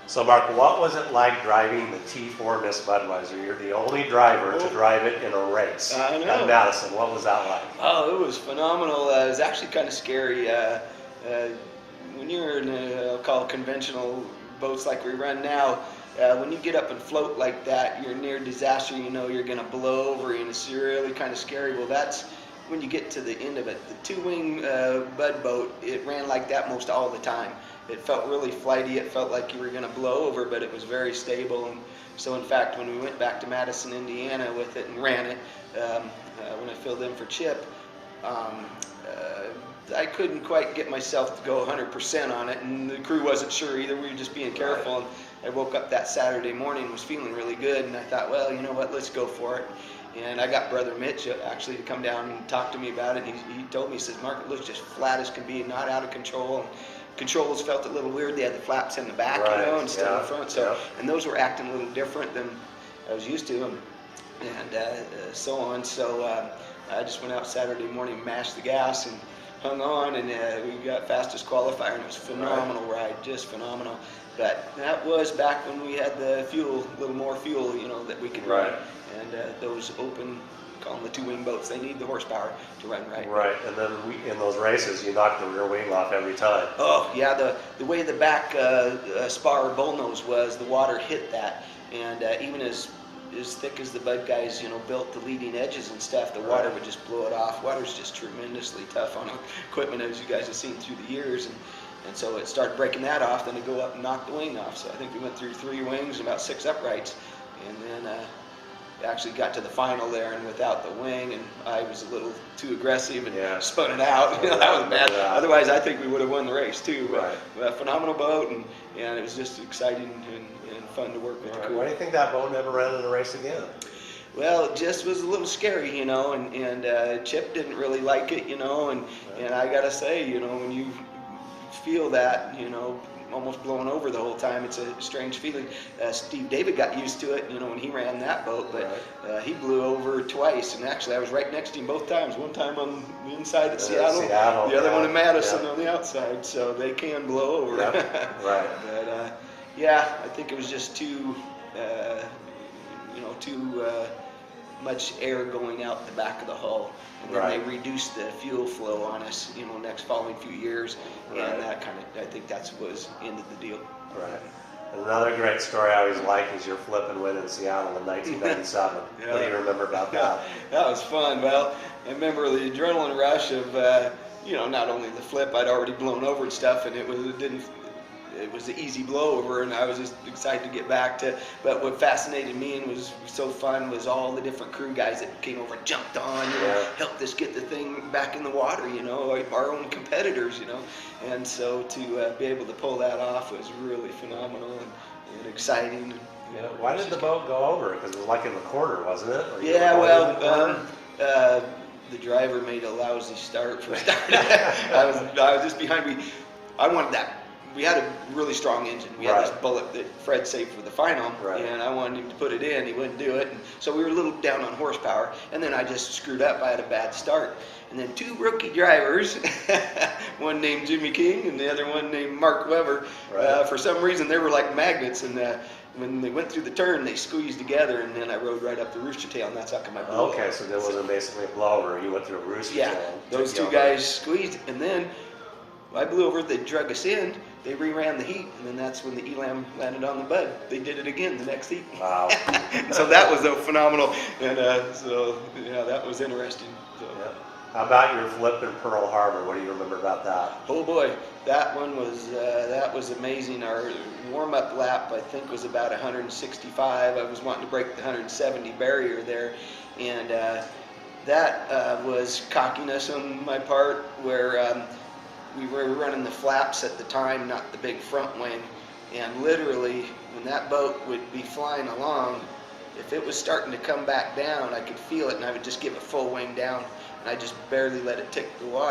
So Mark, what was it like driving the T4 Miss Budweiser? You're the only driver to drive it in a race I know. at Madison. What was that like? Oh, it was phenomenal. It was actually kind of scary. When you're in, I'll call it conventional boats like we run now, when you get up and float like that, you're near disaster. You know you're going to blow over, and it's really kind of scary. Well, that's when you get to the end of it. The two-wing Bud boat, it ran like that most all the time. It felt really flighty. It felt like you were going to blow over, but it was very stable. And so, in fact, when we went back to Madison, Indiana with it and ran it, when I filled in for Chip, I couldn't quite get myself to go 100% on it, and the crew wasn't sure either. We were just being careful. And I woke up that Saturday morning and was feeling really good, and I thought, well, you know what, let's go for it. And I got Brother Mitch actually to come down and talk to me about it. He told me, he says, Mark, it looks just flat as can be, not out of control. And controls felt a little weird. They had the flaps in the back, right, you know, instead of yeah, the front. So, yeah. And those were acting a little different than I was used to, and so on. So I just went out Saturday morning, mashed the gas, and hung on, and we got fastest qualifier, and it was a phenomenal ride, just phenomenal. But that was back when we had the fuel, a little more fuel, you know, that we could run. And those open, call them the two-wing boats, they need the horsepower to run right. Right, and then in those races, you knocked the rear wing off every time. Oh, yeah, the way the back spar bullnose was, the water hit that, and even as thick as the Bud guys, you know, built the leading edges and stuff, the water would just blow it off. Water's just tremendously tough on equipment, as you guys have seen through the years, and so it started breaking that off, then it go up and knock the wing off. So I think we went through 3 wings and about 6 uprights, and then actually got to the final there, and without the wing, and I was a little too aggressive and spun it out. You know, that was bad. Otherwise, I think we would have won the race too. But a phenomenal boat, and it was just exciting and fun to work with the crew. Why do you think that boat never ran in a race again? Well, it just was a little scary, you know, and Chip didn't really like it, you know, and I gotta say, you know, when you feel that, you know, almost blowing over the whole time, it's a strange feeling. Steve David got used to it, you know, when he ran that boat, but he blew over twice, and actually I was right next to him both times. One time on the inside at Seattle, the other one in Madison on the outside, so they can blow over. But yeah, I think it was just too, you know, too much air going out the back of the hull, and then they reduced the fuel flow on us, you know, next following few years, and that kind of, I think that's was ended the deal. Right. Another great story I always like is your flip and win in Seattle in 1997. What do you remember about that? That was fun. Well, I remember the adrenaline rush of, you know, not only the flip, I'd already blown over and stuff, and it was an easy blowover, and I was just excited to get back to. But what fascinated me and was so fun was all the different crew guys that came over, jumped on, you know, helped us get the thing back in the water, you know, our own competitors, you know. And so to be able to pull that off was really phenomenal and exciting. Why did the boat go over? Because it was like in the corner, wasn't it? Yeah, well, the driver made a lousy start for starting. I was just behind me. I wanted that. We had a really strong engine. We had this bullet that Fred saved for the final, and I wanted him to put it in. He wouldn't do it, and so we were a little down on horsepower. And then I just screwed up. I had a bad start. And then 2 rookie drivers, one named Jimmy King and the other one named Mark Weber, for some reason they were like magnets, and when they went through the turn, they squeezed together, and then I rode right up the rooster tail, and that's how come I blew over. So there wasn't basically a blowover. You went through a rooster tail. Yeah, those 2 guys squeezed, and then I blew over. They drug us in. They reran the heat, and then that's when the Elam landed on the Bud. They did it again the next heat. Wow. So that was phenomenal, and so yeah, that was interesting. So. How about your flip in Pearl Harbor? What do you remember about that? Oh boy, that one was amazing. Our warm-up lap, I think, was about 165. I was wanting to break the 170 barrier there, and that was cockiness on my part, where we were running the flaps at the time, not the big front wing, and literally when that boat would be flying along, if it was starting to come back down, I could feel it, and I would just give a full wing down, and I just barely let it tick the water.